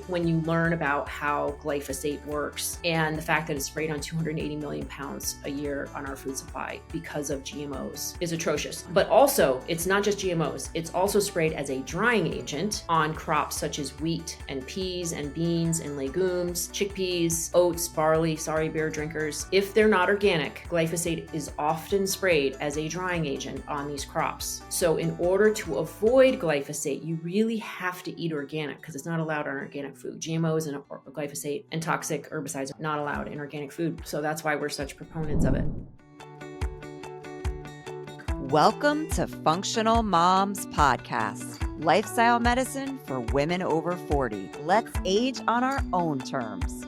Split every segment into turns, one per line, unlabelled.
when you learn about how glyphosate works and the fact that it's sprayed on 280 million pounds a year on our food supply because of GMOs is atrocious. But also, it's not just GMOs, it's also sprayed as a drying agent on crops such as wheat and peas and beans and legumes, chickpeas, oats, barley, sorry beer drinkers. If they're not organic, glyphosate is often sprayed as a drying agent on these crops. So in order to avoid glyphosate, you really have to eat organic because it's not allowed on organic food. GMOs and glyphosate and toxic herbicides are not allowed in organic food. So that's why we're such proponents of it.
Welcome to Functional Moms Podcast, lifestyle medicine for women over 40. Let's age on our own terms.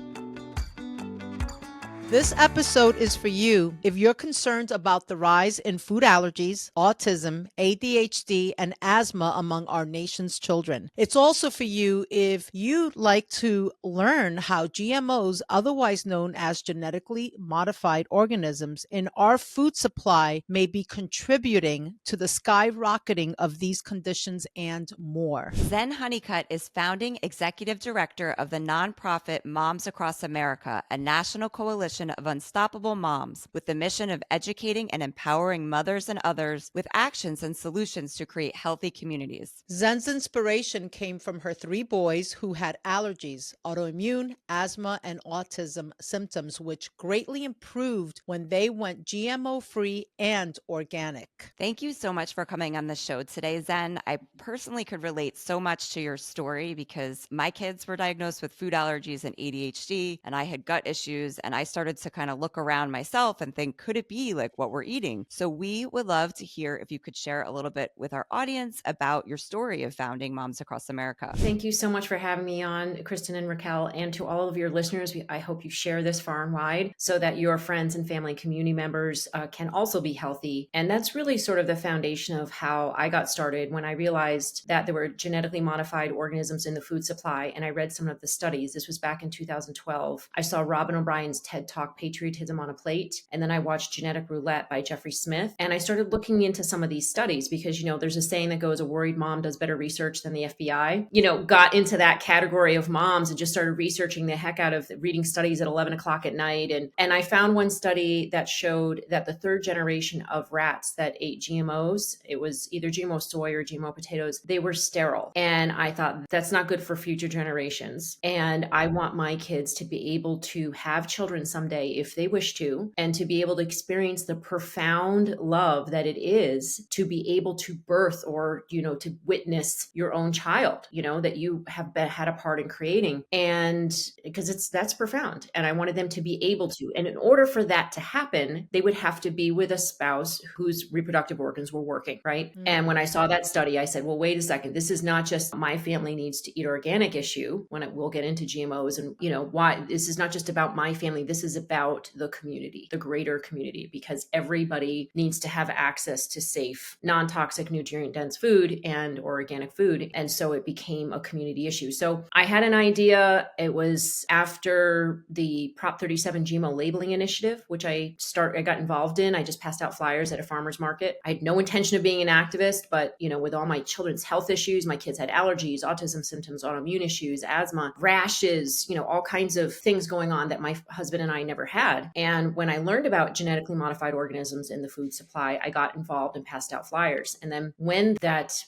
This episode is for you if you're concerned about the rise in food allergies, autism, ADHD, and asthma among our nation's children. It's also for you if you'd like to learn how GMOs, otherwise known as genetically modified organisms, in our food supply may be contributing to the skyrocketing of these conditions and more.
Zen Honeycutt is founding executive director of the nonprofit Moms Across America, a national coalition of unstoppable moms with the mission of educating and empowering mothers and others with actions and solutions to create healthy communities.
Zen's inspiration came from her 3 boys who had allergies, autoimmune, asthma, and autism symptoms, which greatly improved when they went GMO-free and organic.
Thank you so much for coming on the show today, Zen. I personally could relate so much to your story because my kids were diagnosed with food allergies and ADHD, and I had gut issues, and I started to kind of look around myself and think, could it be like what we're eating? So we would love to hear if you could share a little bit with our audience about your story of founding Moms Across America.
Thank you so much for having me on, Kristen and Raquel, and to all of your listeners. I hope you share this far and wide so that your friends and family community members can also be healthy. And that's really sort of the foundation of how I got started when I realized that there were genetically modified organisms in the food supply. And I read some of the studies. This was back in 2012. I saw Robin O'Brien's TED Talk, Patriotism on a Plate. And then I watched Genetic Roulette by Jeffrey Smith. And I started looking into some of these studies because, there's a saying that goes, a worried mom does better research than the FBI. Got into that category of moms and just started researching the heck out of reading studies at 11 o'clock at night. And I found one study that showed that the 3rd generation of rats that ate GMOs, it was either GMO soy or GMO potatoes, they were sterile. And I thought that's not good for future generations. And I want my kids to be able to have children someday if they wish to, and to be able to experience the profound love that it is to be able to birth or, to witness your own child, that you have had a part in creating. And because that's profound. And I wanted them to be able to. And in order for that to happen, they would have to be with a spouse whose reproductive organs were working, right? Mm-hmm. And when I saw that study, I said, well, wait a second. This is not just my family needs to eat organic issue we'll get into GMOs and, why this is not just about my family. This is about the community, the greater community, because everybody needs to have access to safe, non-toxic, nutrient-dense food and organic food. And so it became a community issue. So I had an idea. It was after the Prop 37 GMO labeling initiative, which I got involved in. I just passed out flyers at a farmer's market. I had no intention of being an activist, but, with all my children's health issues, my kids had allergies, autism symptoms, autoimmune issues, asthma, rashes, all kinds of things going on that my husband and I never had. And when I learned about genetically modified organisms in the food supply, I got involved and passed out flyers. And then when that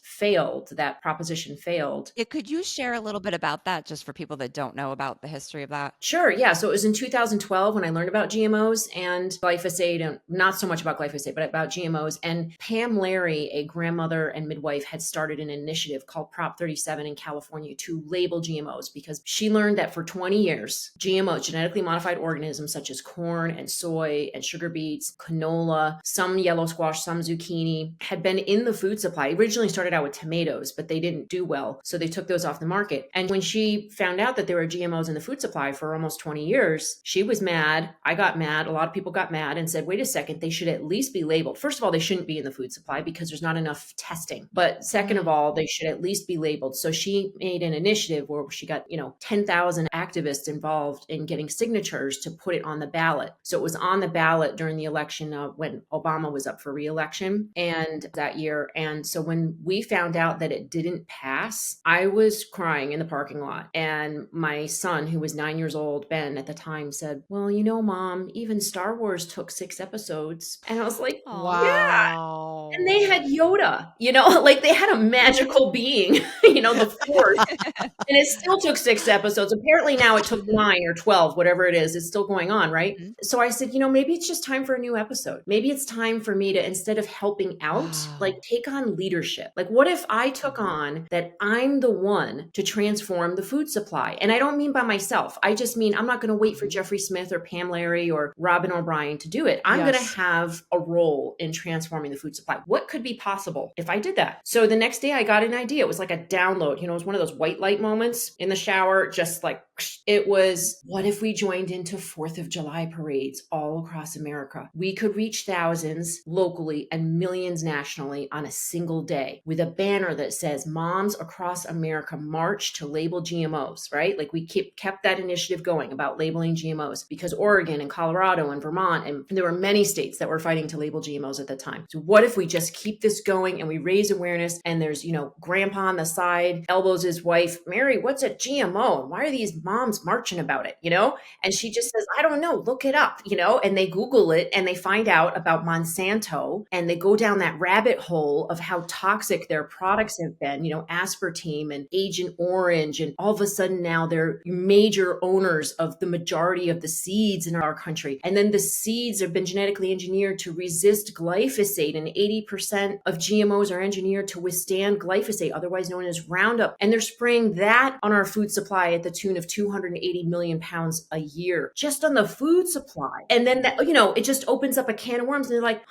proposition failed.
Could you share a little bit about that just for people that don't know about the history of that?
Sure. Yeah. So it was in 2012 when I learned about GMOs and glyphosate, and not so much about glyphosate, but about GMOs. And Pam Larry, a grandmother and midwife, had started an initiative called Prop 37 in California to label GMOs because she learned that for 20 years, GMOs, genetically modified organisms such as corn and soy and sugar beets, canola, some yellow squash, some zucchini, had been in the food supply. It originally started out with tomatoes, but they didn't do well. So they took those off the market. And when she found out that there were GMOs in the food supply for almost 20 years, she was mad. I got mad. A lot of people got mad and said, wait a second, they should at least be labeled. First of all, they shouldn't be in the food supply because there's not enough testing. But second of all, they should at least be labeled. So she made an initiative where she got, 10,000 activists involved in getting signatures to put put it on the ballot. So it was on the ballot during the election when Obama was up for re-election and that year. And so when we found out that it didn't pass, I was crying in the parking lot. And my son, who was 9 years old, Ben at the time, said, well, you know, Mom, even Star Wars took 6 episodes. And I was like,
Aw.
yeah.
Wow.
And they had Yoda, you know, like they had a magical being, you know, the Force. And it still took 6 episodes. Apparently now it took 9 or 12, whatever it is. It's still going on, right?
Mhm.
So I said, you know, maybe it's just time for a new episode. Maybe it's time for me to, instead of helping out,
Wow.
like take on leadership. Like what if I took on that I'm the one to transform the food supply? And I don't mean by myself. I just mean I'm not going to wait for Jeffrey Smith or Pam Larry or Robin O'Brien to do it. I'm going to
Yes.
have a role in transforming the food supply. What could be possible if I did that? So the next day I got an idea. It was like a download. You know, it was one of those white light moments in the shower, just like it was, what if we joined into 4th of July parades all across America? We could reach thousands locally and millions nationally on a single day with a banner that says moms across America march to label GMOs, right? Like we kept that initiative going about labeling GMOs because Oregon and Colorado and Vermont, and there were many states that were fighting to label GMOs at the time. So what if we just keep this going and we raise awareness, and there's, you know, grandpa on the side elbows his wife, Mary, what's a GMO? And why are these moms marching about it, you know? And she just says, I don't know, look it up, you know? And they Google it and they find out about Monsanto and they go down that rabbit hole of how toxic their products have been, you know, aspartame and Agent Orange. And all of a sudden now they're major owners of the majority of the seeds in our country. And then the seeds have been genetically engineered to resist glyphosate, and 80% of GMOs are engineered to withstand glyphosate, otherwise known as Roundup. And they're spraying that on our food supply at the tune of 280 million pounds a year, just on the food supply. And then that, you know, it just opens up a can of worms, and they're like,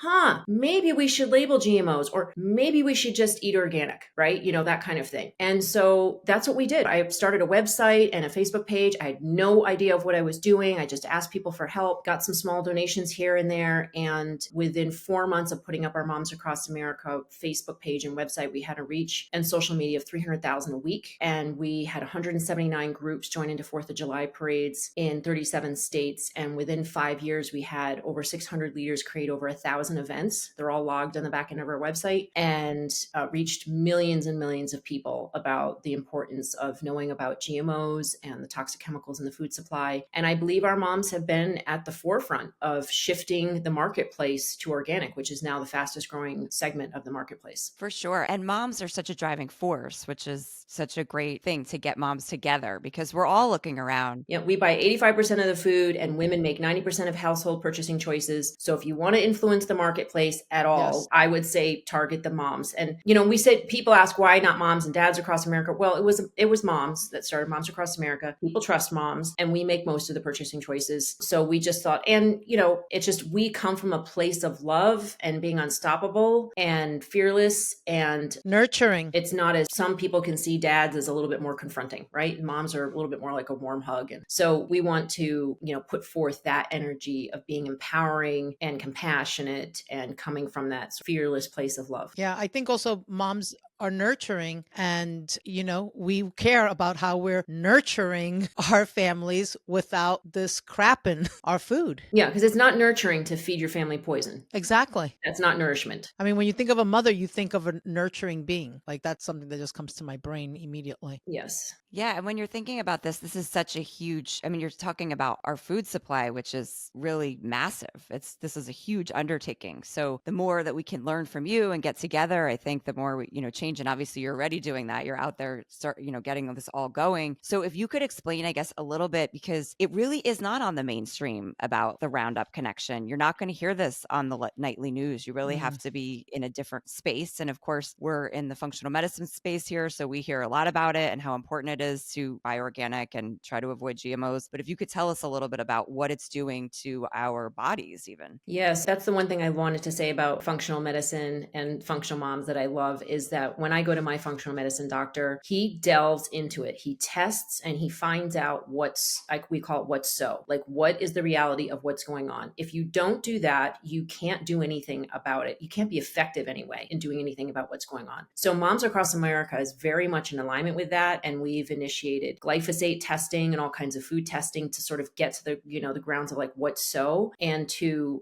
maybe we should label GMOs, or maybe we should just eat organic, right? You know, that kind of thing. And so that's what we did. I started a website and a Facebook page. I had no idea of what I was doing. I just asked people for help, got some small donations here and there. And within 4 months of putting up our Moms Across America Facebook page and website, we had a reach and social media of 300,000 a week. And we had 179 groups join into 4th of July parades in 37 states. And within 5 years, we had over 600 leaders create over 1,000 events. They're all logged on the back end of our website, and reached millions and millions of people about the importance of knowing about GMOs and the toxic chemicals in the food supply. And I believe our moms have been at the forefront of shifting the marketplace to organic, which is now the fastest growing segment of the marketplace.
For sure. And moms are such a driving force, which is such a great thing to get moms together because we're all looking around.
Yeah, we buy 85% of the food, and women make 90% of household purchasing choices. So if you want to influence the marketplace at all,
Yes.
I would say target the moms. And, you know, we said, people ask why not moms and dads across America. Well, it was moms that started Moms Across America. People trust moms, and we make most of the purchasing choices. So we just thought, and, you know, it's just, we come from a place of love and being unstoppable and fearless, and
Nurturing.
it's not, as some people can see dads as a little bit more confronting, right? And moms are a little bit more like a warm hug. And so we want to, you know, put forth that energy of being empowering and compassionate and coming from that fearless place of love.
Yeah, I think also moms are nurturing, and you know, we care about how we're nurturing our families without this crap in our food.
Yeah, because it's not nurturing to feed your family poison.
Exactly.
That's not nourishment.
I mean, when you think of a mother, you think of a nurturing being. Like that's something that just comes to my brain immediately.
Yes.
Yeah. And when you're thinking about this is such a huge, I mean, you're talking about our food supply, which is really massive. This is a huge undertaking. So the more that we can learn from you and get together, I think the more we, you know, change. And obviously you're already doing that. You're out there, you know, getting this all going. So if you could explain, I guess, a little bit, because it really is not on the mainstream about the Roundup connection. You're not going to hear this on the nightly news. You really have to be in a different space. And of course, we're in the functional medicine space here. So we hear a lot about it and how important it is to buy organic and try to avoid GMOs. But if you could tell us a little bit about what it's doing to our bodies, even.
Yes, that's the one thing I wanted to say about functional medicine and functional moms that I love, is that when I go to my functional medicine doctor, he delves into it. He tests and he finds out what's, like we call it, what's so, like what is the reality of what's going on. If you don't do that, you can't do anything about it. You can't be effective anyway in doing anything about what's going on. So Moms Across America is very much in alignment with that. And we've we've initiated glyphosate testing and all kinds of food testing to sort of get to the, the grounds of like what's so, and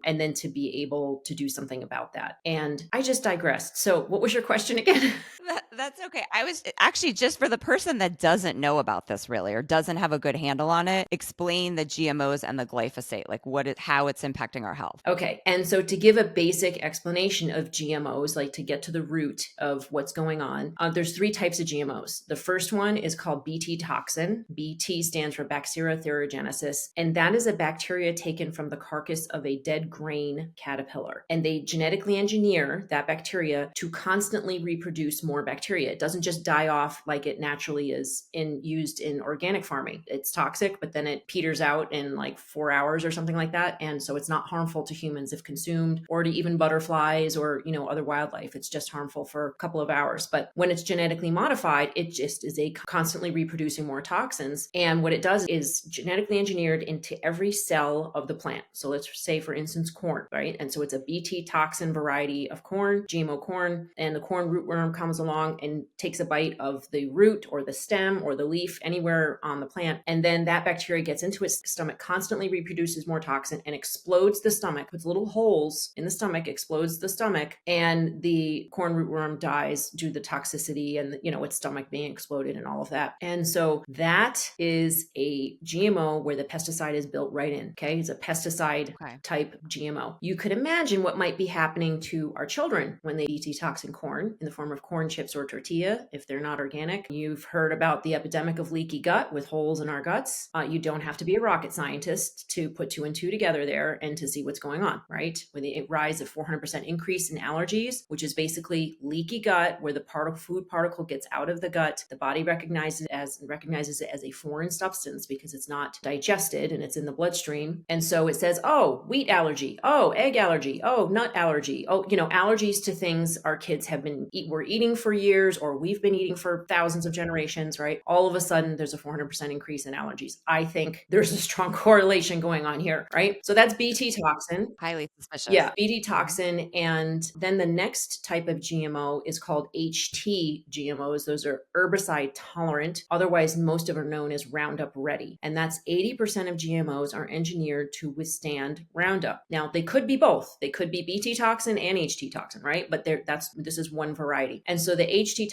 then to be able to do something about that. And I just digressed. So what was your question again?
That's okay. I was actually, just for the person that doesn't know about this really, or doesn't have a good handle on it, explain the GMOs and the glyphosate, like how it's impacting our health.
Okay. And so to give a basic explanation of GMOs, like to get to the root of what's going on, there's 3 types of GMOs. The first one is called Bt toxin. Bt stands for Bacteria thuringiensis. And that is a bacteria taken from the carcass of a dead grain caterpillar. And they genetically engineer that bacteria to constantly reproduce more bacteria. It doesn't just die off like it naturally is used in organic farming. It's toxic, but then it peters out in like 4 hours or something like that. And so it's not harmful to humans if consumed, or to even butterflies or, other wildlife. It's just harmful for a couple of hours. But when it's genetically modified, it just is constantly reproducing more toxins. And what it does is genetically engineered into every cell of the plant. So let's say, for instance, corn, right? And so it's a Bt toxin variety of corn, GMO corn, and the corn rootworm comes along and takes a bite of the root or the stem or the leaf anywhere on the plant. And then that bacteria gets into its stomach, constantly reproduces more toxin, and explodes the stomach, puts little holes in the stomach, explodes the stomach, and the corn rootworm dies due to the toxicity and, its stomach being exploded and all of that. And so that is a GMO where the pesticide is built right in. Okay. It's a pesticide type GMO. You could imagine what might be happening to our children when they eat toxin corn in the form of corn chips or tortilla, if they're not organic. You've heard about the epidemic of leaky gut with holes in our guts. You don't have to be a rocket scientist to put 2 and 2 together there and to see what's going on, right? With the rise of 400% increase in allergies, which is basically leaky gut, where the food particle gets out of the gut. The body recognizes it as a foreign substance because it's not digested and it's in the bloodstream. And so it says, oh, wheat allergy, oh, egg allergy, oh, nut allergy, oh, allergies to things our kids were eating for years, or we've been eating for thousands of generations, right? All of a sudden, there's a 400% increase in allergies. I think there's a strong correlation going on here, right? So that's Bt toxin.
Highly suspicious.
Yeah, Bt toxin. And then the next type of GMO is called HT GMOs. Those are herbicide tolerant. Otherwise, most of them are known as Roundup Ready. And that's 80% of GMOs are engineered to withstand Roundup. Now, they could be both. They could be Bt toxin and HT toxin, right? But this is one variety. And so the HT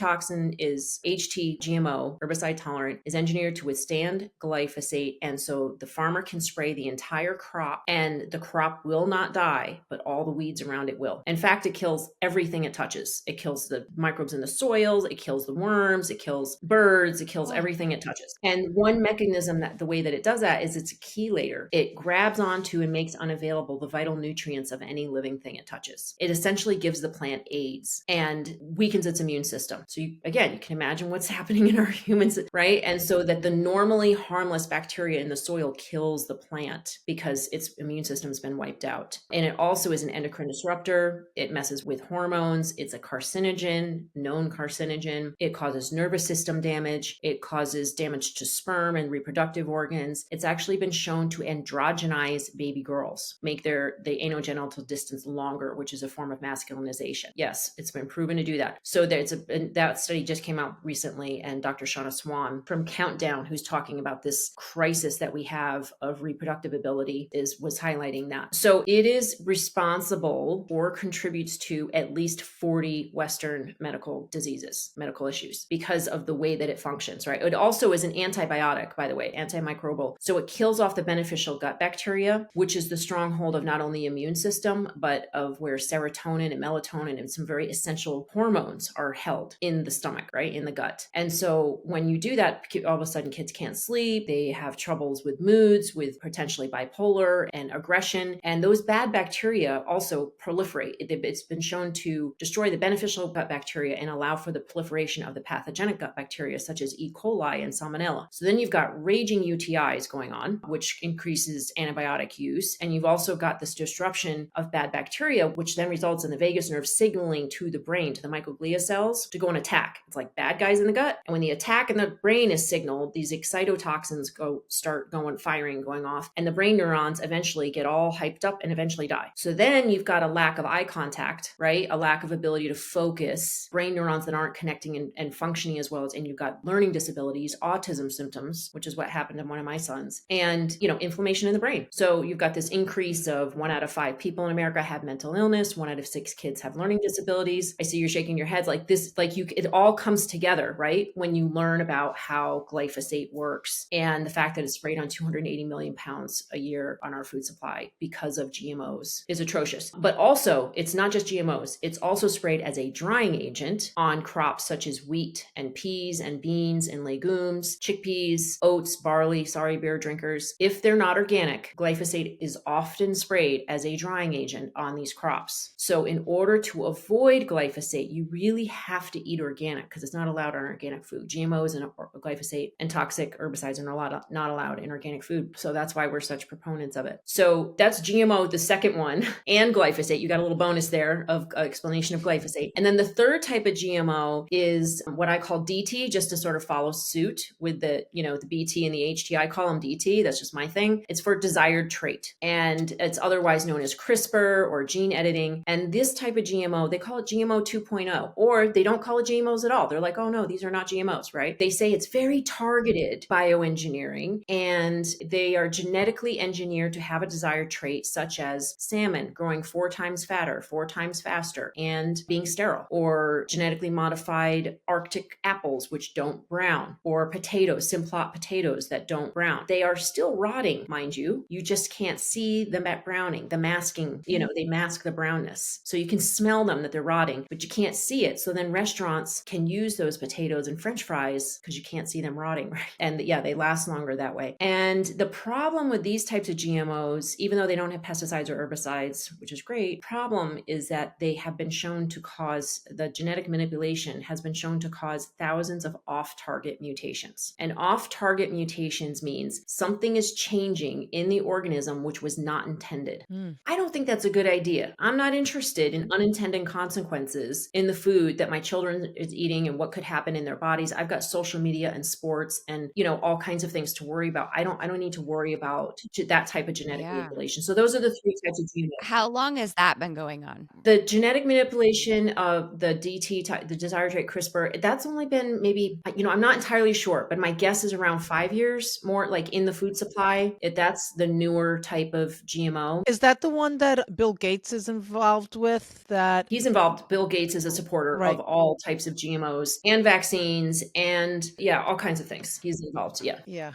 GMO, herbicide tolerant, is engineered to withstand glyphosate. And so the farmer can spray the entire crop and the crop will not die, but all the weeds around it will. In fact, it kills everything it touches. It kills the microbes in the soils, it kills the worms, it kills birds, it kills everything it touches. And one mechanism the way that it does that is it's a chelator. It grabs onto and makes unavailable the vital nutrients of any living thing it touches. It essentially gives the plant AIDS and weakens its immune system. So you can imagine what's happening in our humans, right? And so that the normally harmless bacteria in the soil kills the plant because its immune system has been wiped out. And it also is an endocrine disruptor. It messes with hormones. It's a carcinogen, known carcinogen. It causes nervous system damage. It causes damage to sperm and reproductive organs. It's actually been shown to androgenize baby girls, make the anogenital distance longer, which is a form of masculinization. Yes, it's been proven to do that. So that study just came out recently, and Dr. Shauna Swan from Countdown, who's talking about this crisis that we have of reproductive ability, was highlighting that. So it is responsible or contributes to at least 40 Western medical diseases, medical issues, because of the way that it functions, right? It also is an antibiotic, by the way, antimicrobial. So it kills off the beneficial gut bacteria, which is the stronghold of not only the immune system, but of where serotonin and melatonin and some very essential hormones are held in the stomach, right? In the gut. And so when you do that, all of a sudden kids can't sleep. They have troubles with moods, with potentially bipolar and aggression. And those bad bacteria also proliferate. It's been shown to destroy the beneficial gut bacteria and allow for the proliferation of the pathogenic gut bacteria, such as E. coli and Salmonella. So then you've got raging UTIs going on, which increases antibiotic use. And you've also got this disruption of bad bacteria, which then results in the vagus nerve signaling to the brain, to the microglia cells, cells to go and attack. It's like bad guys in the gut. And when the attack in the brain is signaled, these excitotoxins start going off, and the brain neurons eventually get all hyped up and eventually die. So then you've got a lack of eye contact, right? A lack of ability to focus, brain neurons that aren't connecting and functioning as well as, and you've got learning disabilities, autism symptoms, which is what happened to one of my sons, and, inflammation in the brain. So you've got this increase of 1 out of 5 people in America have mental illness. 1 out of 6 kids have learning disabilities. I see you're shaking your heads like this, it all comes together, right? When you learn about how glyphosate works and the fact that it's sprayed on 280 million pounds a year on our food supply because of GMOs is atrocious. But also, it's not just GMOs. It's also sprayed as a drying agent on crops such as wheat and peas and beans and legumes, chickpeas, oats, barley, sorry, beer drinkers. If they're not organic, glyphosate is often sprayed as a drying agent on these crops. So in order to avoid glyphosate, you really have to eat organic because it's not allowed on organic food. GMOs and glyphosate and toxic herbicides are not allowed in organic food. So that's why we're such proponents of it. So that's GMO, the second one, and glyphosate. You got a little bonus there of explanation of glyphosate. And then the third type of GMO is what I call DT, just to sort of follow suit with the BT and the HT. I call them DT. That's just my thing. It's for desired trait. And it's otherwise known as CRISPR or gene editing. And this type of GMO, they call it GMO 2.0, or they don't call it GMOs at all. They're like, oh no, these are not GMOs, right? They say it's very targeted bioengineering, and they are genetically engineered to have a desired trait such as salmon growing 4 times fatter, 4 times faster, and being sterile, or genetically modified Arctic apples, which don't brown, or potatoes, Simplot potatoes that don't brown. They are still rotting, mind you. You just can't see them at browning, the masking, they mask the brownness. So you can smell them that they're rotting, but you can't see it. So then restaurants can use those potatoes in French fries because you can't see them rotting, right? And yeah, they last longer that way. And the problem with these types of GMOs, even though they don't have pesticides or herbicides, which is great, problem is that they have been shown to cause, the genetic manipulation has been shown to cause thousands of off-target mutations. And off-target mutations means something is changing in the organism which was not intended. I don't think that's a good idea. I'm not interested in unintended consequences in the food that my children is eating and what could happen in their bodies. I've got social media and sports and, all kinds of things to worry about. I don't need to worry about that type of genetic manipulation. So those are the 3 types of GMOs.
How long has that been going on?
The genetic manipulation of the DT type, the desired trait CRISPR, that's only been maybe, I'm not entirely sure, but my guess is around 5 years, more like in the food supply. That's the newer type of GMO.
Is that the one that Bill Gates is involved with? That
he's involved. Bill Gates is a supporter of all types of GMOs and vaccines and all kinds of things. He's involved. Yeah.
Yeah.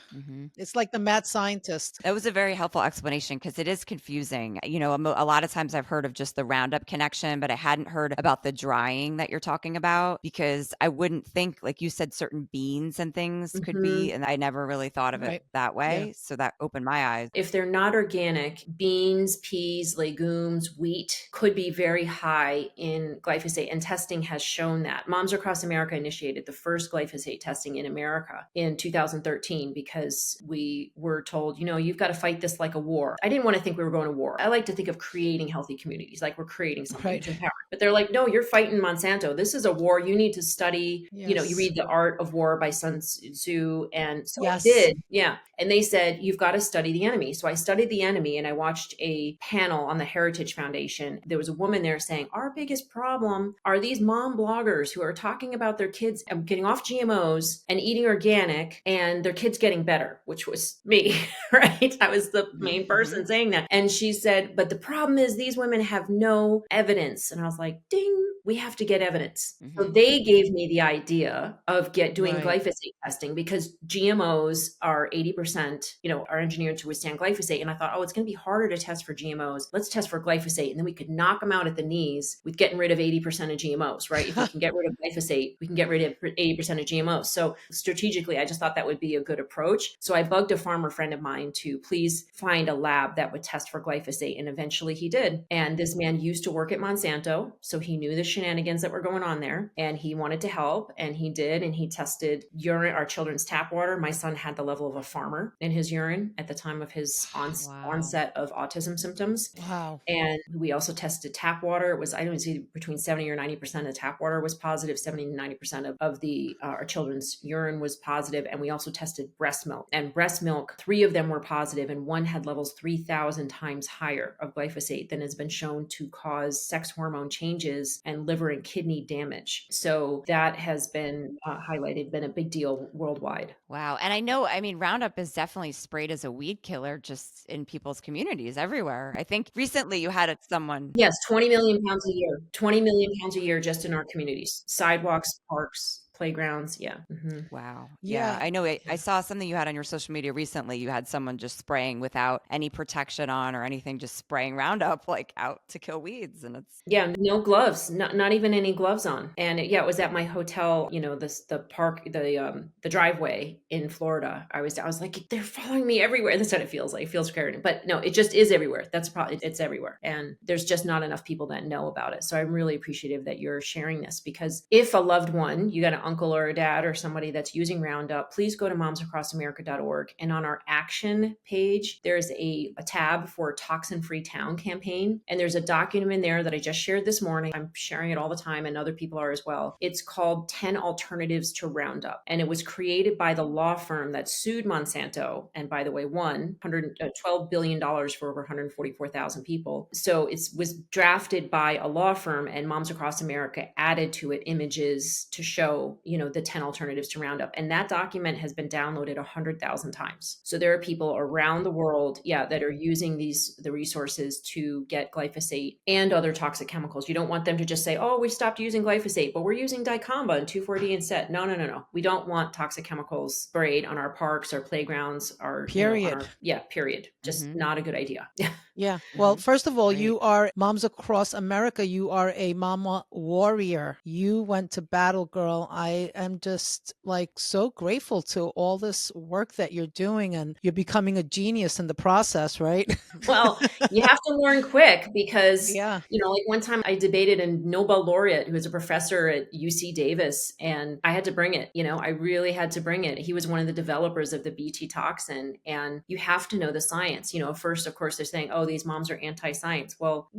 It's like the mad scientist.
That was a very helpful explanation because it is confusing. A lot of times I've heard of just the Roundup connection, but I hadn't heard about the drying that you're talking about because I wouldn't think, like you said, certain beans and things could be, and I never really thought of it that way. Yeah. So that opened my eyes.
If they're not organic, beans, peas, legumes, wheat could be very high in glyphosate, and testing has shown that. Moms Across America initiated the first glyphosate testing in America in 2013 because we were told, you've got to fight this like a war. I didn't want to think we were going to war. I like to think of creating healthy communities, like we're creating something to empower. But they're like, no, you're fighting Monsanto. This is a war. You need to study, you read The Art of War by Sun Tzu. And so I did. Yeah. And they said, you've got to study the enemy. So I studied the enemy and I watched a panel on the Heritage Foundation. There was a woman there saying, our biggest problem are these mom bloggers who are talking about their kids getting off GMOs and eating organic and their kids getting better, which was me, right? I was the main person saying that. And she said, but the problem is these women have no evidence. And I was like, ding, we have to get evidence. So they gave me the idea of doing glyphosate testing because GMOs are 80%, are engineered to withstand glyphosate. And I thought, it's going to be harder to test for GMOs. Let's test for glyphosate. And then we could knock them out at the knees with getting rid of 80% of GMOs, right? If we can get rid of glyphosate, we can get rid of 80% of GMOs. So strategically, I just thought that would be a good approach. So I bugged a farmer friend of mine to please find a lab that would test for glyphosate. And eventually he did. And this man used to work at Monsanto. So he knew the shenanigans that were going on there and he wanted to help. And he did. And he tested our children's tap water. My son had the level of a farmer more in his urine at the time of his
Wow.
onset of autism symptoms.
Wow.
And we also tested tap water. It was, I don't see, between 70 or 90% of the tap water was positive. 70 to 90% of the our children's urine was positive. And we also tested breast milk. And breast milk, 3 of them were positive, and 1 had levels 3,000 times higher of glyphosate than has been shown to cause sex hormone changes and liver and kidney damage. So that has been highlighted, been a big deal worldwide.
Wow. And I know, I mean, Roundup is definitely sprayed as a weed killer just in people's communities everywhere. I think recently you had it someone.
Yes, 20 million pounds a year. 20 million pounds a year just in our communities. Sidewalks, parks, playgrounds. Yeah. Mhm.
Wow. Yeah.
Yeah.
I know I saw something you had on your social media recently. You had someone just spraying without any protection on or anything, just spraying Roundup like out to kill weeds. And it's,
Yeah, no gloves, not even any gloves on. And it was at my hotel, the park, the driveway in Florida. I was like, they're following me everywhere. That's what it feels like. It feels scary. But no, it just is everywhere. That's probably, it's everywhere. And there's just not enough people that know about it. So I'm really appreciative that you're sharing this, because if a loved one, you got an uncle or a dad or somebody that's using Roundup, please go to momsacrossamerica.org. And on our action page, there's a tab for Toxin-Free Town campaign. And there's a document in there that I just shared this morning. I'm sharing it all the time, and other people are as well. It's called 10 Alternatives to Roundup. And it was created by the law firm that sued Monsanto, and by the way, won $112 billion for over 144,000 people. So it was drafted by a law firm, and Moms Across America added to it images to show, the 10 alternatives to Roundup. And that document has been downloaded 100,000 times. So there are people around the world, that are using the resources to get glyphosate and other toxic chemicals. You don't want them to just say, oh, we stopped using glyphosate, but we're using dicamba and 2,4-D instead. No. We don't want toxic chemicals sprayed on our parks, our playgrounds,
Period.
Period. Just not a good idea.
Yeah. Well, first of all,
right.
you are Moms Across America. You are a mama warrior. You went to battle, girl. I am just like so grateful to all this work that you're doing, and you're becoming a genius in the process, right?
Well, you have to learn quick, because,
Yeah.
like one time I debated a Nobel laureate who was a professor at UC Davis, and I had to bring it. I really had to bring it. He was one of the developers of the BT toxin, and you have to know the science. First, of course, they're saying, oh, these moms are anti-science. Well,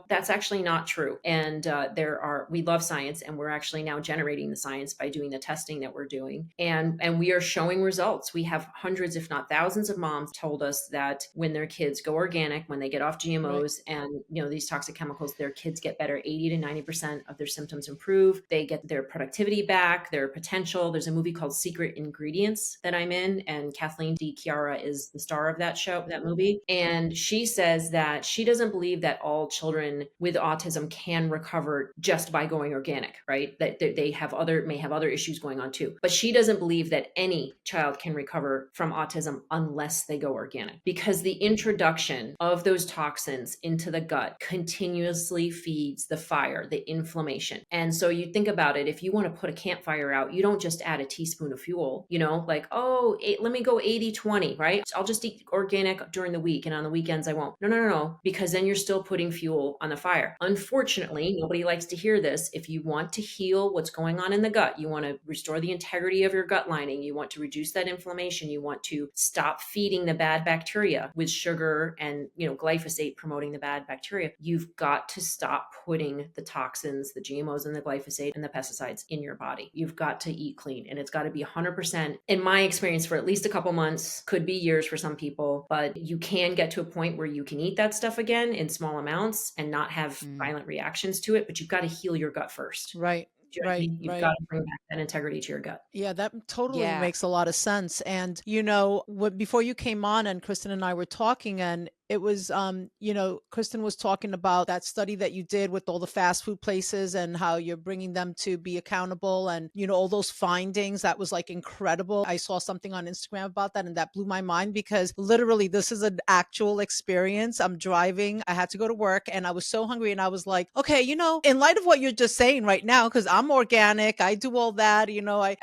that's actually not true. And we love science, and we're actually now generating the science by doing the testing that we're doing. And we are showing results. We have hundreds, if not thousands of moms told us that when their kids go organic, when they get off GMOs and, these toxic chemicals, their kids get better. 80 to 90% of their symptoms improve. They get their productivity back, their potential. There's a movie called Secret Ingredients that I'm in, and Kathleen D. Chiara is the star of that movie. And she says that she doesn't believe that all children with autism can recover just by going organic, right? That they may have other issues going on too. But she doesn't believe that any child can recover from autism unless they go organic, because the introduction of those toxins into the gut continuously feeds the fire, the inflammation. And so you think about it, if you want to put a campfire out, you don't just add a teaspoon of fuel, like, let me go 80-20, right? I'll just eat organic during the week, and on the weekends I won't. No, because then you're still putting fuel on the fire. Unfortunately, nobody likes to hear this. If you want to heal what's going on in the gut, you want to restore the integrity of your gut lining, you want to reduce that inflammation, you want to stop feeding the bad bacteria with sugar and, glyphosate promoting the bad bacteria, you've got to stop putting the toxins, the GMOs and the glyphosate and the pesticides in your body. You've got to eat clean, and it's got to be 100%, in my experience, for at least a couple months, could be years for some people, but you can get to a point where you can eat that stuff again in small amounts and not have violent reactions to it, but you've got to heal your gut first.
Right.
Do you know what I mean? You've got to bring back that integrity to your gut.
Yeah, that totally
Yeah.
makes a lot of sense. And, before you came on and Kristen and I were talking, and it was, Kristen was talking about that study that you did with all the fast food places and how you're bringing them to be accountable, and, all those findings. That was like incredible. I saw something on Instagram about that, and that blew my mind, because literally this is an actual experience. I'm driving. I had to go to work, and I was so hungry, and I was like, okay, in light of what you're just saying right now, because I'm organic, I do all that,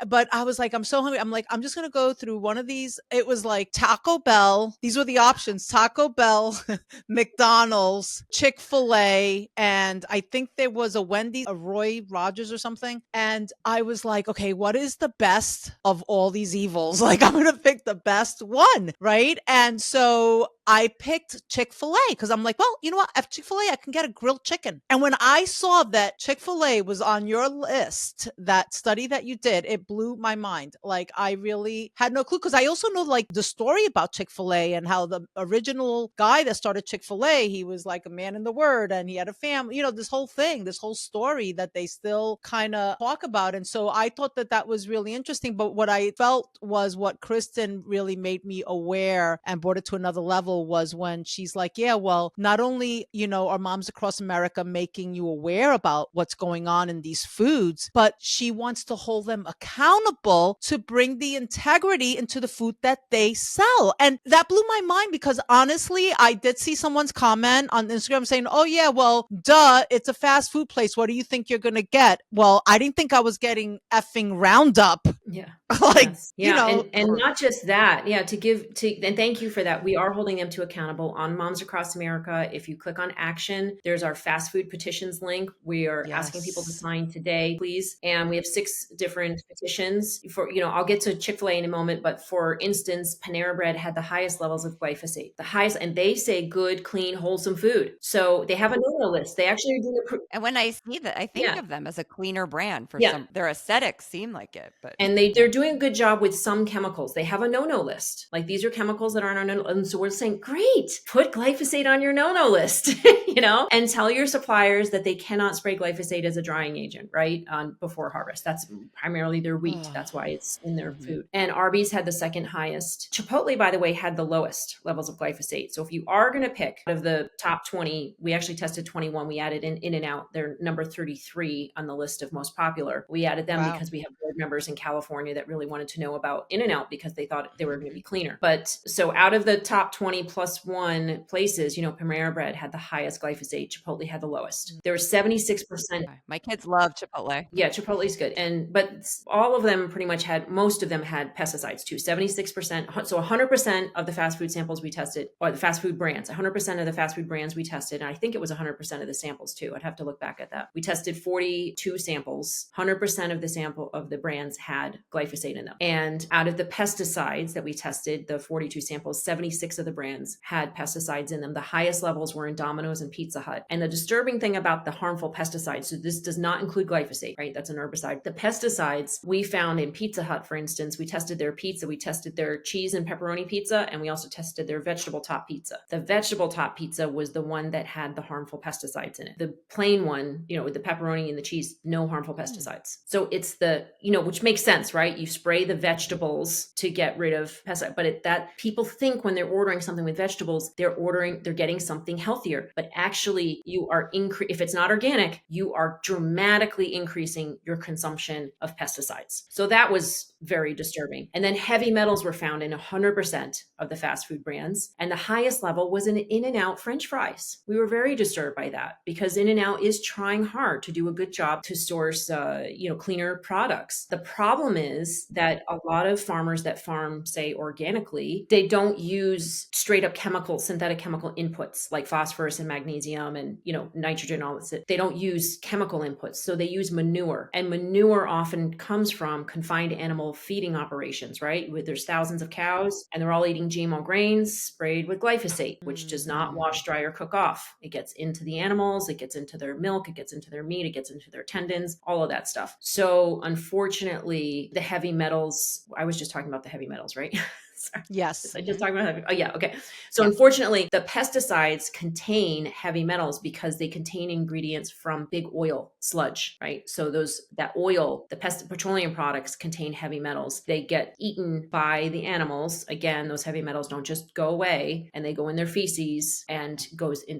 but I was like, I'm so hungry. I'm like, I'm just going to go through one of these. It was like Taco Bell. These were the options: Taco Bell, L, McDonald's, Chick-fil-A, and I think there was a Wendy's, a Roy Rogers or something. And I was like, okay, what is the best of all these evils? Like, I'm going to pick the best one, right? And so I picked Chick-fil-A because I'm like, well, you know what? At Chick-fil-A, I can get a grilled chicken. And when I saw that Chick-fil-A was on your list, that study that you did, it blew my mind. Like, I really had no clue because I also know like the story about Chick-fil-A and how the original guy that started Chick-fil-A, he was like a man in the word and he had a family, this whole thing, this whole story that they still kind of talk about. And so I thought that that was really interesting. But what I felt was what Kristen really made me aware and brought it to another level was when she's like, yeah, well, not only, are moms across America making you aware about what's going on in these foods, but she wants to hold them accountable to bring the integrity into the food that they sell. And that blew my mind because honestly, I did see someone's comment on Instagram saying, oh yeah, well, duh, it's a fast food place. What do you think you're going to get? Well, I didn't think I was getting effing Roundup.
Yeah.
Like,
Yes. Yeah. And not just that. Yeah. And thank you for that. We are holding them to accountable on Moms Across America. If you click on action, there's our fast food petitions link. We are asking people to sign today, please. And we have 6 different petitions for, I'll get to Chick-fil-A in a moment, but for instance, Panera Bread had the highest levels of glyphosate, the highest, and they say good, clean, wholesome food. So they have a no-no list. They actually are doing
And when I see that, I think of them as a cleaner brand for some, their aesthetics seem like it, but.
And they're doing a good job with some chemicals. They have a no-no list. Like these are chemicals that aren't on no-no. And so we're saying, great, put glyphosate on your no-no list, and tell your suppliers that they cannot spray glyphosate as a drying agent, right? Before harvest. That's primarily their wheat. That's why it's in their food. And Arby's had the second highest. Chipotle, by the way, had the lowest levels of glyphosate. So if you are going to pick out of the top 20, we actually tested 21. We added In-N-Out. They're number 33 on the list of most popular. We added them because we have board members in California that really wanted to know about In-N-Out because they thought they were going to be cleaner. But so out of the top 20 plus one places, Panera Bread had the highest glyphosate. Chipotle had the lowest. There was 76%.
My kids love Chipotle.
Yeah, Chipotle's good. But all of them pretty much most of them had pesticides too. 76%. So 100% of the fast food samples we tested, or the fast food brands, 100% of the fast food brands we tested. And I think it was 100% of the samples too. I'd have to look back at that. We tested 42 samples. 100% of the sample of the brands had glyphosate in them. And out of the pesticides that we tested, the 42 samples, 76 of the brands had pesticides in them. The highest levels were in Domino's and Pizza Hut. And the disturbing thing about the harmful pesticides, so this does not include glyphosate, right? That's an herbicide. The pesticides we found in Pizza Hut, for instance, we tested their pizza, we tested their cheese and pepperoni pizza, and we also tested their vegetable top pizza. The vegetable top pizza was the one that had the harmful pesticides in it. The plain one, with the pepperoni and the cheese, no harmful pesticides. So it's which makes sense, right? You spray the vegetables to get rid of pesticides, but that people think when they're ordering something with vegetables, they're getting something healthier. But actually, you are if it's not organic, you are dramatically increasing your consumption of pesticides. So that was very disturbing. And then heavy metals were found in 100% of the fast food brands. And the highest level was in In-N-Out French fries. We were very disturbed by that because In-N-Out is trying hard to do a good job to source, cleaner products. The problem is that a lot of farmers that farm, say, organically, they don't use straight up synthetic chemical inputs like phosphorus and magnesium and, nitrogen, all this. They don't use chemical inputs. So they use manure, and manure often comes from confined animal feeding operations, right? Where there's thousands of cows and they're all eating GMO grains sprayed with glyphosate, which does not wash, dry, or cook off. It gets into the animals, it gets into their milk, it gets into their meat, it gets into their tendons, all of that stuff. So unfortunately, the heavy metals, I was just talking about the heavy metals, right? Sorry.
Yes.
I just talked about heavy. Oh yeah. Okay. So unfortunately, the pesticides contain heavy metals because they contain ingredients from big oil sludge, right? So that oil, the petroleum products contain heavy metals. They get eaten by the animals. Again, those heavy metals don't just go away, and they go in their feces and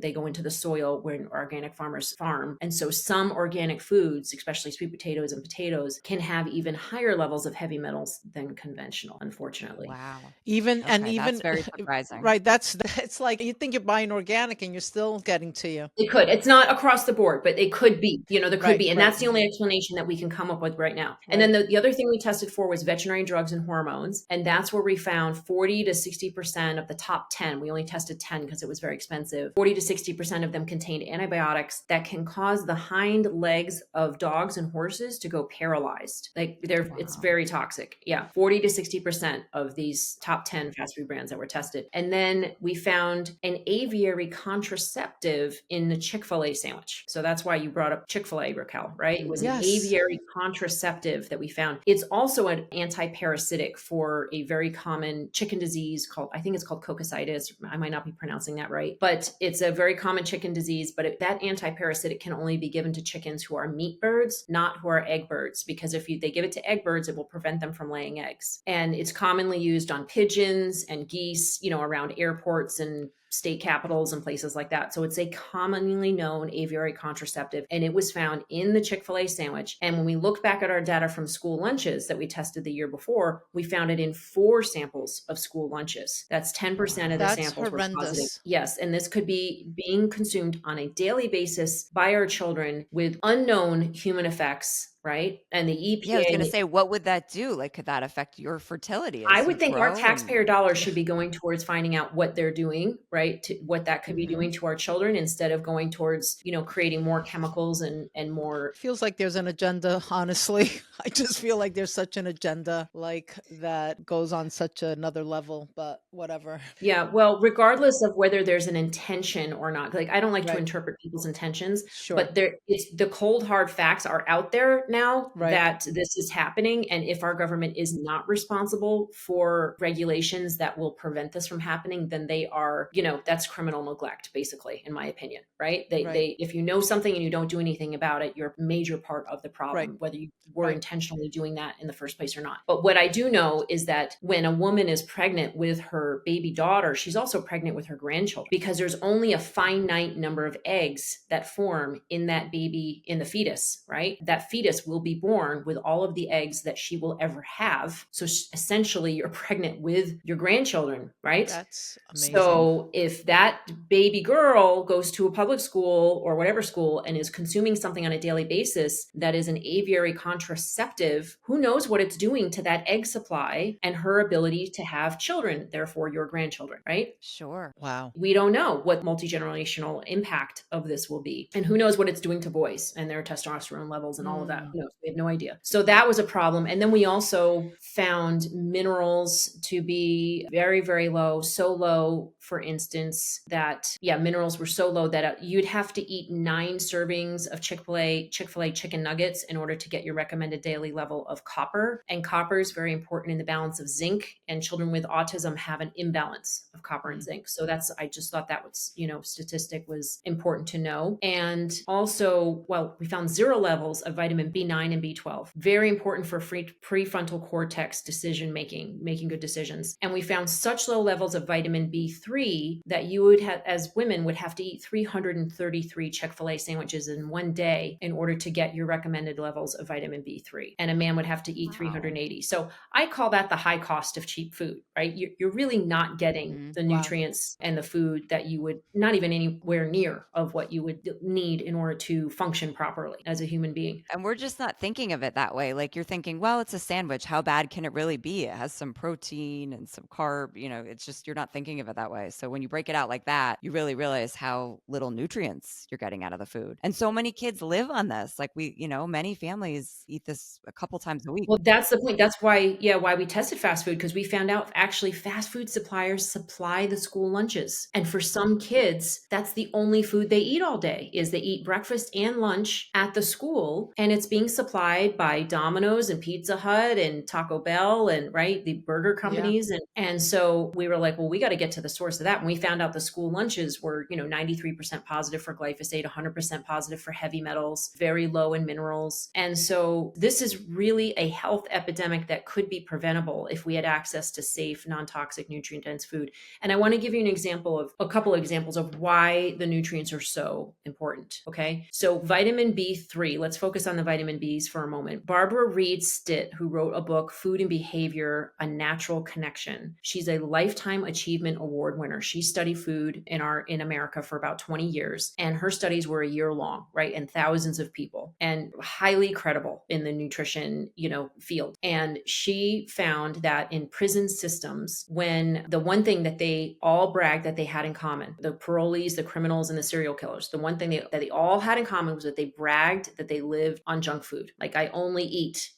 they go into the soil where organic farmers farm. And so some organic foods, especially sweet potatoes and potatoes, can have even higher levels of heavy metals than conventional, unfortunately.
Wow. Okay, that's very surprising.
right, that's it's like you think you're buying organic and you're still getting to you.
It could. It's not across the board, but it could be. There could
Right,
be. And
right,
that's the only explanation that we can come up with right now. And then
right.
the other thing we tested for was veterinary drugs and hormones. And that's where we found 40 to 60% of the top 10. We only tested 10 because it was very expensive. 40 to 60% of them contained antibiotics that can cause the hind legs of dogs and horses to go paralyzed. It's very toxic. Yeah. 40 to 60% of these top 10 fast food brands that were tested. And then we found an aviary contraceptive in the Chick-fil-A sandwich. So that's why you brought up Chick-fil-A, Raquel, right? It was an
Yes.
aviary contraceptive that we found. It's also an anti-parasitic for a very common chicken disease I think it's called cocciditis. I might not be pronouncing that right, but it's a very common chicken disease. But that anti-parasitic can only be given to chickens who are meat birds, not who are egg birds, because if they give it to egg birds, it will prevent them from laying eggs. And it's commonly used on pigeons and geese, around airports and state capitals and places like that. So it's a commonly known aviary contraceptive, and it was found in the Chick-fil-A sandwich. And when we look back at our data from school lunches that we tested the year before, we found it in 4 samples of school lunches. That's 10% of the
That's
samples were positive.
horrendous.
Yes, and this could be being consumed on a daily basis by our children with unknown human effects, right? And the EPA.
Yeah, I was going to say, what would that do? Like, could that affect your fertility
I
as
would
you
think our
grow?
taxpayer dollars should be going towards finding out what they're doing, right? To what that could be
Mm-hmm.
doing to our children, instead of going towards, creating more chemicals and more.
Feels like there's an agenda, honestly. I just feel like there's such an agenda like that goes on such another level, but whatever.
Yeah, well, regardless of whether there's an intention or not, like I don't like to
Right.
interpret people's intentions,
Sure.
but it's the cold hard facts are out there now
Right.
that this is happening. And if our government is not responsible for regulations that will prevent this from happening, then they are, that's criminal neglect, basically, in my opinion, right? They if you know something and you don't do anything about it, you're a major part of the problem,
Right.
whether you were
Right.
intentionally doing that in the first place or not. But what I do know is that when a woman is pregnant with her baby daughter, she's also pregnant with her grandchildren, because there's only a finite number of eggs that form in that baby, in the fetus, right? That fetus will be born with all of the eggs that she will ever have. So essentially, you're pregnant with your grandchildren, right?
That's amazing.
So if that baby girl goes to a public school or whatever school and is consuming something on a daily basis that is an aviary contraceptive, who knows what it's doing to that egg supply and her ability to have children, therefore your grandchildren, right?
Sure.
Wow.
We don't know what multi-generational impact of this will be. And who knows what it's doing to boys and their testosterone levels and all of that. Who knows? We have no idea. So that was a problem. And then we also found minerals to be very, very low, so low, for instance, that, minerals were so low that you'd have to eat 9 servings of Chick-fil-A chicken nuggets in order to get your recommended daily level of copper. And copper is very important in the balance of zinc, and children with autism have an imbalance of copper and zinc. So I just thought that was, statistic was important to know. And also, we found 0 levels of vitamin B9 and B12, very important for prefrontal cortex decision making good decisions. And we found such low levels of vitamin B3 that you would have, as women, would have to eat 333 Chick-fil-A sandwiches in one day in order to get your recommended levels of vitamin B3. And a man would have to eat 380. So I call that the high cost of cheap food, right? You're really not getting the nutrients and the food that you would, not even anywhere near of what you would need in order to function properly as a human being.
And we're just not thinking of it that way. Like, you're thinking, well, it's a sandwich. How bad can it really be? It has some protein and some carb. It's just, you're not thinking of it that way. So when you break it out like that, you really realize how little nutrients you're getting out of the food. And so many kids live on this. Like, many families eat this a couple times a week.
Well, that's the point. That's why we tested fast food, because we found out actually fast food suppliers supply the school lunches. And for some kids, that's the only food they eat all day, is they eat breakfast and lunch at the school. And it's being supplied by Domino's and Pizza Hut and Taco Bell and, right, the burger companies. And so we were like, well, we got to get to the source of that. And we found out the school lunches were, 93% positive for glyphosate, 100% positive for heavy metals, very low in minerals. And so this is really a health epidemic that could be preventable if we had access to safe, non-toxic, nutrient-dense food. And I want to give you a couple of examples of why the nutrients are so important. Okay. So vitamin B3, let's focus on the vitamin Bs for a moment. Barbara Reed Stitt, who wrote a book, Food and Behavior, A Natural Connection. She's a Lifetime Achievement Award winner. She studied food in America for about 20 years, and her studies were a year long, right? And thousands of people, and highly credible in the nutrition, field. And she found that in prison systems, when the one thing that they all bragged that they had in common, the parolees, the criminals, and the serial killers, the one thing that they all had in common was that they bragged that they lived on junk food. Like, I only eat,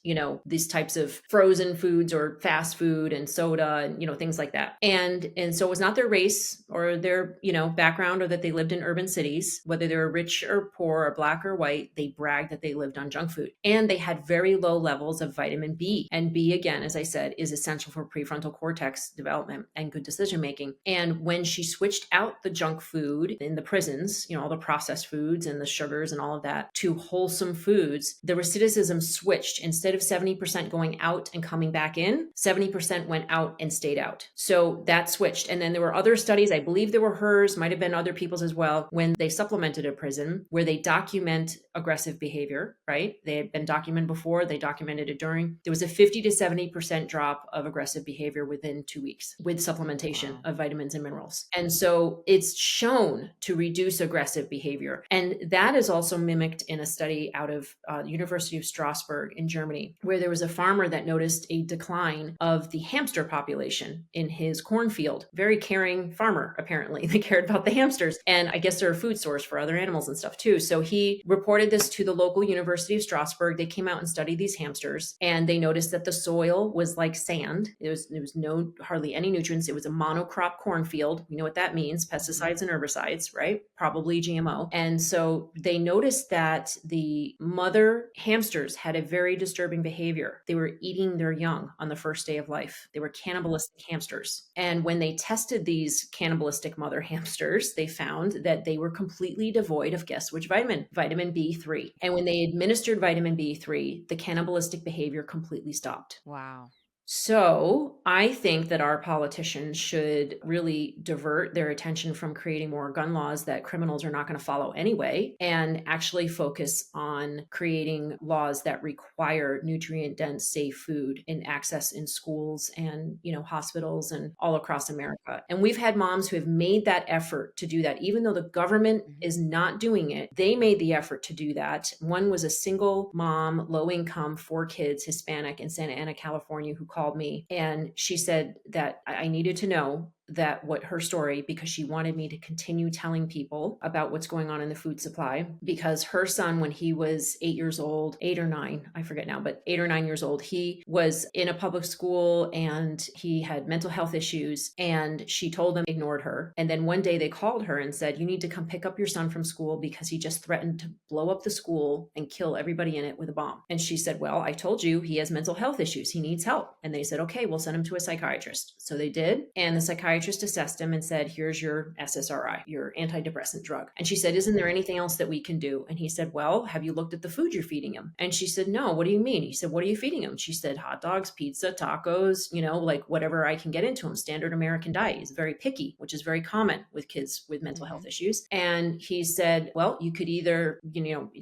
these types of frozen foods or fast food and soda and, things like that. And so it was not their race or their, background, or that they lived in urban cities, whether they were rich or poor or black or white, they bragged that they lived on junk food. And they had very low levels of vitamin B. And B, again, as I said, is essential for prefrontal cortex development and good decision making. And when she switched out the junk food in the prisons, all the processed foods and the sugars and all of that, to wholesome foods, the recidivism switched. Instead of 70% going out and coming back in, 70% went out and stayed out. So that switched. And then there were other studies, I believe there were hers, might have been other people's as well, when they supplemented a prison where they document aggressive behavior, right? They had been documented before, they documented it during. There was a 50 to 70% drop of aggressive behavior within 2 weeks with supplementation of vitamins and minerals. And so it's shown to reduce aggressive behavior. And that is also mimicked in a study out of the University of Strasbourg in Germany, where there was a farmer that noticed a decline of the hamster population in his cornfield. Very caring farmer, apparently. They cared about the hamsters. And I guess they're a food source for other animals and stuff too. So he reported this to the local University of Strasbourg. They came out and studied these hamsters, and they noticed that the soil was like sand. There was hardly any nutrients. It was a monocrop cornfield. We know what that means: pesticides and herbicides, right? Probably GMO. And so they noticed that the mother hamsters had a very disturbing behavior. They were eating their young on the first day of life. They were cannibalistic hamsters. And when they tested these cannibalistic mother hamsters, they found that they were completely devoid of, guess which vitamin? Vitamin B3. And when they administered vitamin B3, the cannibalistic behavior completely stopped.
Wow.
So I think that our politicians should really divert their attention from creating more gun laws that criminals are not going to follow anyway, and actually focus on creating laws that require nutrient-dense, safe food in access in schools and, hospitals and all across America. And we've had moms who have made that effort to do that. Even though the government is not doing it, they made the effort to do that. One was a single mom, low income, 4 kids, Hispanic, in Santa Ana, California, who called me, and she said that I needed to know that what her story, because she wanted me to continue telling people about what's going on in the food supply, because her son, when he was 8 years old, 8 or 9, I forget now, but 8 or 9 years old, he was in a public school and he had mental health issues, and she told them, ignored her. And then one day they called her and said, you need to come pick up your son from school because he just threatened to blow up the school and kill everybody in it with a bomb. And she said, well, I told you he has mental health issues. He needs help. And they said, okay, we'll send him to a psychiatrist. So they did. And the psychiatrist assessed him and said, here's your SSRI, your antidepressant drug. And she said, isn't there anything else that we can do? And he said, well, have you looked at the food you're feeding him? And she said, no, what do you mean? He said, what are you feeding him? She said, hot dogs, pizza, tacos, like whatever I can get into him, standard American diet. He's very picky, which is very common with kids with mental health issues. And he said, well, you could either,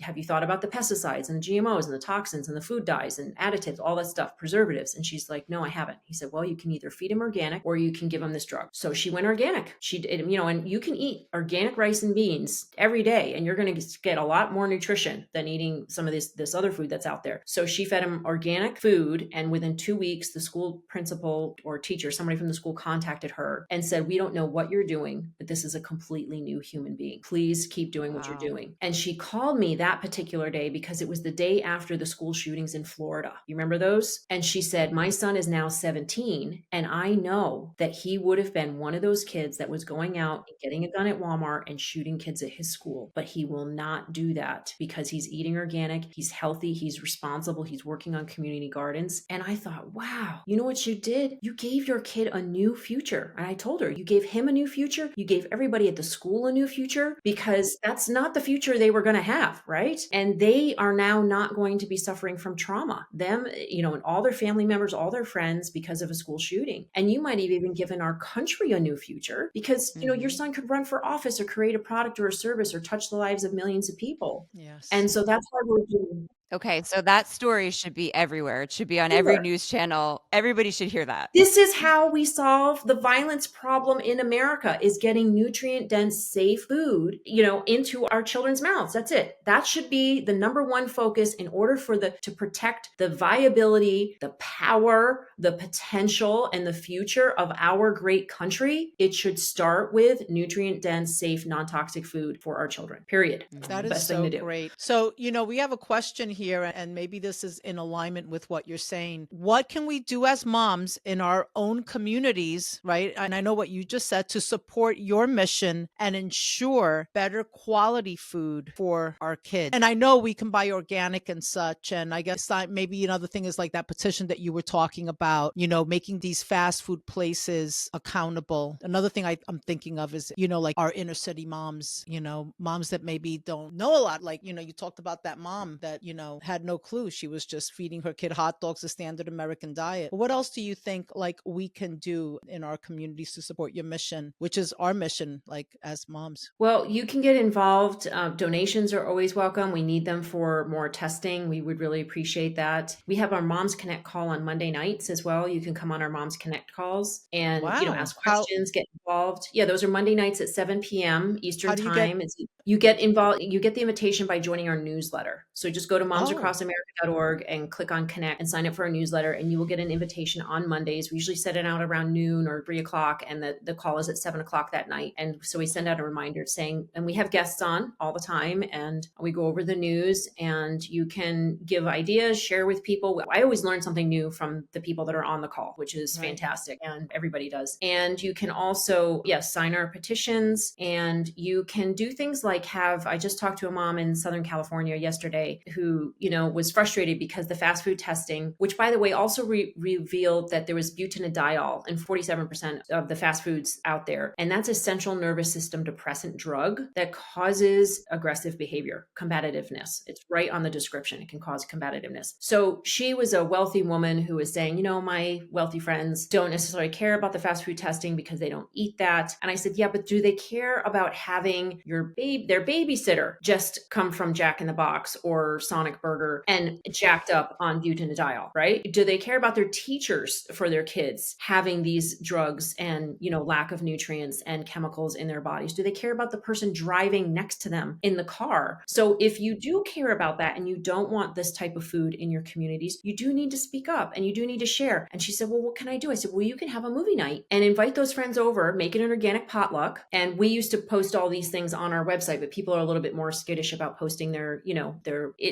have you thought about the pesticides and the GMOs and the toxins and the food dyes and additives, all that stuff, preservatives? And she's like, no, I haven't. He said, well, you can either feed him organic or you can give him this drug. So she went organic. She did, and you can eat organic rice and beans every day, and you're going to get a lot more nutrition than eating some of this other food that's out there. So she fed him organic food, and within 2 weeks, the school principal or teacher, somebody from the school, contacted her and said, we don't know what you're doing, but this is a completely new human being. Please keep doing what you're doing. And she called me that particular day because it was the day after the school shootings in Florida. You remember those? And she said, my son is now 17, and I know that he would have been one of those kids that was going out and getting a gun at Walmart and shooting kids at his school, but he will not do that because he's eating organic, he's healthy, he's responsible, he's working on community gardens. And I thought, wow, you know what you did? You gave your kid a new future. And I told her, you gave him a new future. You gave everybody at the school a new future, because that's not the future they were going to have, right? And they are now not going to be suffering from trauma. Them, and all their family members, all their friends, because of a school shooting. And you might have even given our country a new future because, your son could run for office or create a product or a service or touch the lives of millions of people.
Yes.
And so that's why we're doing.
Okay, so that story should be everywhere. It should be on every news channel. Everybody should hear that.
This is how we solve the violence problem in America, is getting nutrient-dense, safe food, into our children's mouths. That's it. That should be the number one focus in order to protect the viability, the power, the potential, and the future of our great country. It should start with nutrient-dense, safe, non-toxic food for our children, period.
That is
Best
so
thing to do.
great. So, we have a question here, and maybe this is in alignment with what you're saying. What can we do as moms in our own communities, right? And I know what you just said, to support your mission and ensure better quality food for our kids. And I know we can buy organic and such. And I guess maybe another thing is like that petition that you were talking about, making these fast food places accountable. Another thing I'm thinking of is, like our inner city moms, moms that maybe don't know a lot. Like, you talked about that mom that, had no clue. She was just feeding her kid hot dogs, a standard American diet. What else do you think like we can do in our communities to support your mission, which is our mission, like as moms?
Well, you can get involved. Donations are always welcome. We need them for more testing. We would really appreciate that. We have our Moms Connect call on Monday nights as well. You can come on our Moms Connect calls and ask questions, get involved. Yeah, those are Monday nights at 7 p.m. Eastern time. You get involved. You get the invitation by joining our newsletter. So just go to momsacrossamerica.org and click on Connect and sign up for our newsletter, and you will get an invitation on Mondays. We usually set it out around noon or 3 o'clock, and the call is at 7 o'clock that night. And so we send out a reminder saying, and we have guests on all the time, and we go over the news, and you can give ideas, share with people. I always learn something new from the people that are on the call, which is fantastic, and everybody does. And you can also, sign our petitions, and you can do things like I just talked to a mom in Southern California yesterday who, was frustrated because the fast food testing, which by the way, also revealed that there was butanediol in 47% of the fast foods out there. And that's a central nervous system depressant drug that causes aggressive behavior, combativeness. It's right on the description. It can cause combativeness. So she was a wealthy woman who was saying, my wealthy friends don't necessarily care about the fast food testing because they don't eat that. And I said, yeah, but do they care about having their babysitter just come from Jack in the Box or Sonic Burger and jacked up on butanediol, right? Do they care about their teachers for their kids having these drugs and, lack of nutrients and chemicals in their bodies? Do they care about the person driving next to them in the car? So if you do care about that and you don't want this type of food in your communities, you do need to speak up and you do need to share. And she said, well, what can I do? I said, well, you can have a movie night and invite those friends over, make it an organic potluck. And we used to post all these things on our website, but people are a little bit more skittish about posting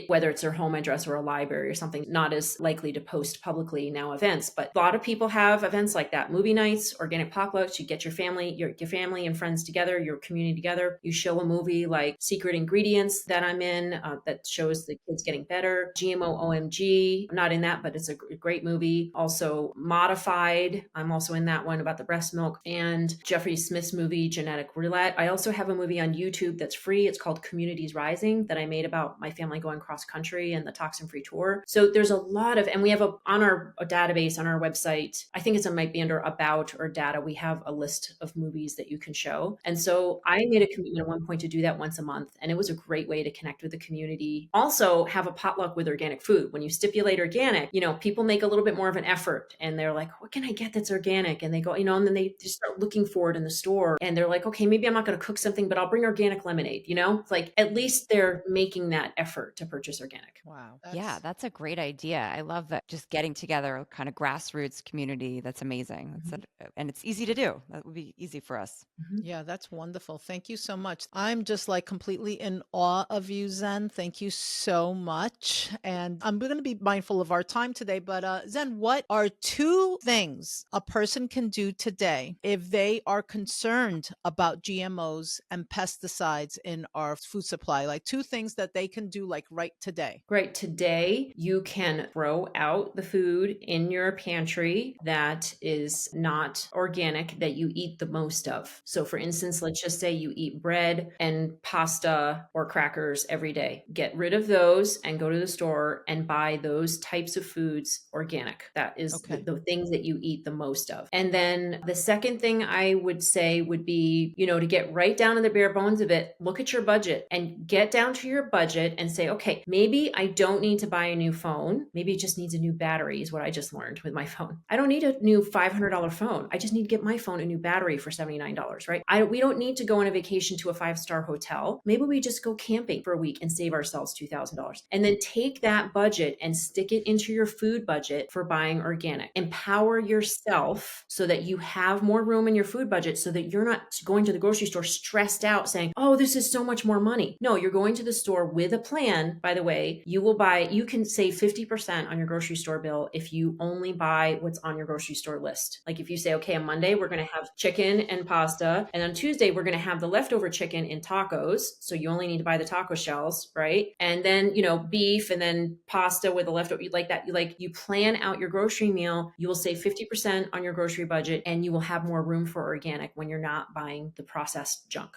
whether it's their home address or a library or something, not as likely to post publicly now events. But a lot of people have events like that, movie nights, organic potlucks. You get your family and friends together, your community together. You show a movie like Secret Ingredients that I'm in that shows the kids getting better. GMO OMG, I'm not in that, but it's a great movie. Also Modified, I'm also in that one about the breast milk. And Jeffrey Smith's movie Genetic Roulette. I also have a movie on YouTube that's free. It's called Communities Rising that I made about my family going cross country and the toxin-free tour. So there's a lot of, and we have on our database on our website, I think it might be under about or data, we have a list of movies that you can show. And so I made a commitment at one point to do that once a month. And it was a great way to connect with the community. Also have a potluck with organic food. When you stipulate organic, people make a little bit more of an effort and they're like, what can I get that's organic? And they go, and then they just start looking for it in the store. And they're like, okay, maybe I'm not going to cook something, but I'll bring organic lemonade, you know? It's like at least they're making that effort to purchase organic.
Wow.
Yeah, that's a great idea. I love that, just getting together, kind of grassroots community. That's amazing.
Mhm.
And it's easy to do. That would be easy for us.
Mhm.
Yeah, that's wonderful. Thank you so much. I'm just like completely in awe of you, Zen. Thank you so much. And I'm going to be mindful of our time today, but Zen, what are two things a person can do today if they are concerned about GMOs and pesticides in our food supply? Like two things that they can do like right today.
Right. Today, you can throw out the food in your pantry that is not organic that you eat the most of. So, for instance, let's just say you eat bread and pasta or crackers every day. Get rid of those and go to the store and buy those types of foods organic. That is
Okay.
the things that you eat the most of. And then the second thing I would say would be, to get right down to the bare bones of it, look at your budget and get down to your budget and say, okay, maybe I don't need to buy a new phone. Maybe it just needs a new battery, is what I just learned with my phone. I don't need a new $500 phone. I just need to get my phone a new battery for $79, right? We don't need to go on a vacation to a 5-star hotel. Maybe we just go camping for a week and save ourselves $2,000. And then take that budget and stick it into your food budget for buying organic. Empower yourself so that you have more room in your food budget so that you're not going to the grocery store stressed out saying, oh, this is so much more money. No, you're going to the store with a plan. By the way, you can save 50% on your grocery store bill if you only buy what's on your grocery store list. Like if you say, okay, on Monday, we're going to have chicken and pasta. And on Tuesday, we're going to have the leftover chicken in tacos. So you only need to buy the taco shells, right? And then, beef and then pasta with the leftover, like that. You plan out your grocery meal. You will save 50% on your grocery budget and you will have more room for organic when you're not buying the processed junk.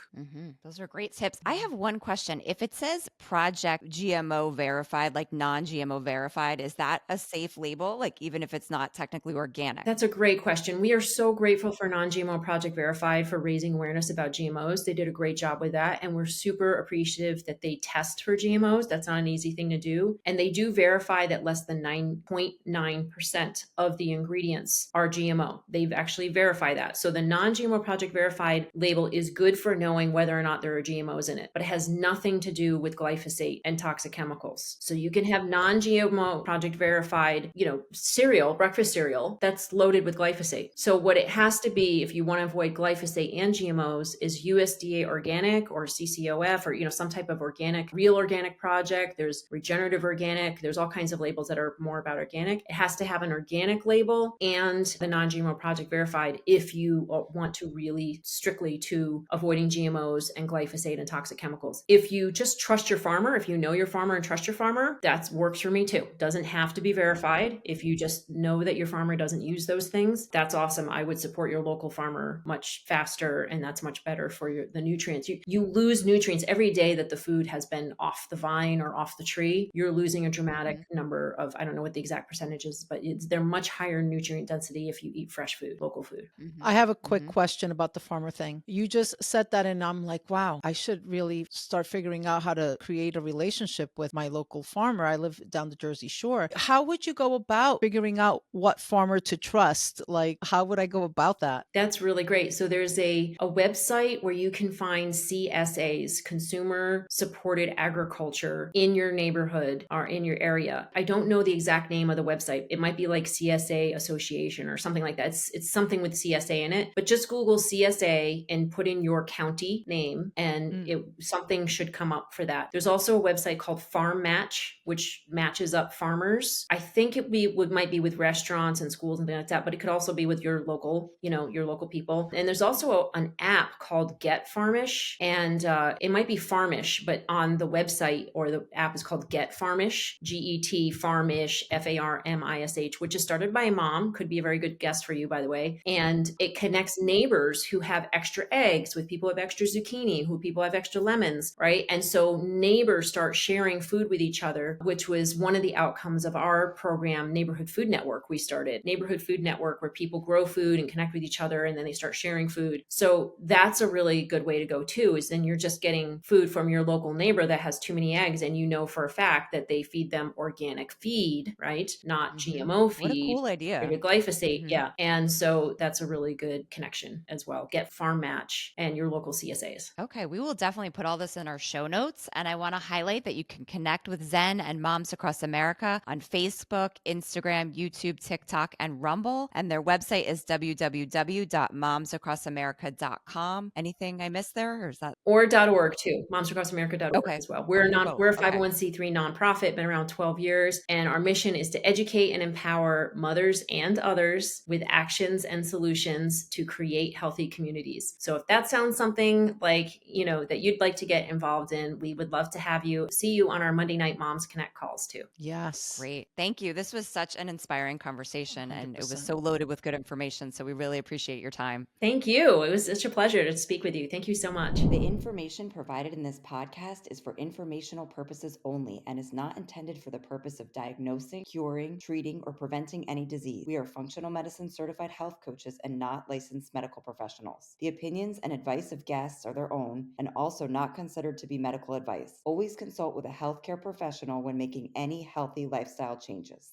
Those are great tips. I have one question. If it says Project GMO verified, like non-GMO verified, is that a safe label? Like even if it's not technically organic?
That's a great question. We are so grateful for Non-GMO Project Verified for raising awareness about GMOs. They did a great job with that. And we're super appreciative that they test for GMOs. That's not an easy thing to do. And they do verify that less than 9.9% of the ingredients are GMO. They've actually verified that. So the Non-GMO Project Verified label is good for knowing whether or not there are GMOs in it, but it has nothing to do with glyphosate and toxic chemicals. So you can have Non-GMO Project Verified, cereal, breakfast cereal that's loaded with glyphosate. So what it has to be, if you want to avoid glyphosate and GMOs, is USDA organic or CCOF or some type of organic, real organic project. There's regenerative organic. There's all kinds of labels that are more about organic. It has to have an organic label and the Non-GMO Project Verified if you want to really strictly to avoiding GMOs and glyphosate and toxic chemicals. If you just trust your farmer, if you know your farmer and trust your farmer, that works for me too. Doesn't have to be verified. If you just know that your farmer doesn't use those things, that's awesome. I would support your local farmer much faster, and that's much better for the nutrients. You lose nutrients every day that the food has been off the vine or off the tree. You're losing a dramatic number of, I don't know what the exact percentage is, but they're much higher nutrient density if you eat fresh food, local food.
I have a quick question about the farmer thing. You just said that, and I'm like, wow, I should really start figuring out how to create a relationship with my local farmer. I live down the Jersey Shore. How would you go about figuring out what farmer to trust? Like, how would I go about that?
That's really great. So there's a website where you can find CSAs, Consumer Supported Agriculture, in your neighborhood or in your area. I don't know the exact name of the website. It might be like CSA Association or something like that. It's something with CSA in it, but just Google CSA and put in your county name and something should come up for that. There's also a website called Farm Match, which matches up farmers. I think might be with restaurants and schools and things like that, but it could also be with your local, your local people. And there's also an app called Get Farmish, and it might be Farmish, but on the website or the app is called Get Farmish, GET Farmish, FARMISH, which is started by a mom. Could be a very good guest for you, by the way. And it connects neighbors who have extra eggs with people who have extra zucchini, who people have extra lemons, right? And so neighbors start sharing food with each other, which was one of the outcomes of our program, Neighborhood Food Network. We started Neighborhood Food Network, where people grow food and connect with each other, and then they start sharing food. So that's a really good way to go too, is then you're just getting food from your local neighbor that has too many eggs, and you know for a fact that they feed them organic feed, right? Not GMO feed.
What a cool idea.
With glyphosate, yeah. And so that's a really good connection as well. Get Farm Match and your local CSAs.
Okay, we will definitely put all this in our show notes. And I want to highlight that you can connect with Zen and Moms Across America on Facebook, Instagram, YouTube, TikTok, and Rumble. And their website is www.momsacrossamerica.com. Anything I missed there, or is that?
Or .org too, momsacrossamerica.org
Okay.
as well.
We're
We're a
okay.
501c3 nonprofit, been around 12 years, and our mission is to educate and empower mothers and others with actions and solutions to create healthy communities. So if that sounds something like, that you'd like to get involved in, we would love to have you. See you on our Monday night Moms Connect calls too.
Yes.
Great. Thank you. This was such an inspiring conversation, and it was
100%.
so loaded with good information. So we really appreciate your time.
Thank you. It was such a pleasure to speak with you. Thank you so much.
The information provided in this podcast is for informational purposes only and is not intended for the purpose of diagnosing, curing, treating, or preventing any disease. We are functional medicine certified health coaches and not licensed medical professionals. The opinions and advice of guests are their own and also not considered to be medical advice. Always consult with a healthcare professional when making any healthy lifestyle changes.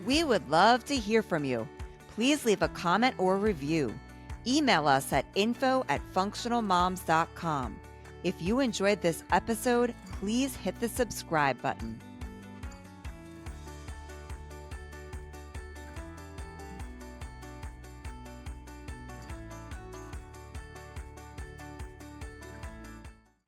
We would love to hear from you. Please leave a comment or review. Email us at info@functionalmoms.com. If you enjoyed this episode, please hit the subscribe button.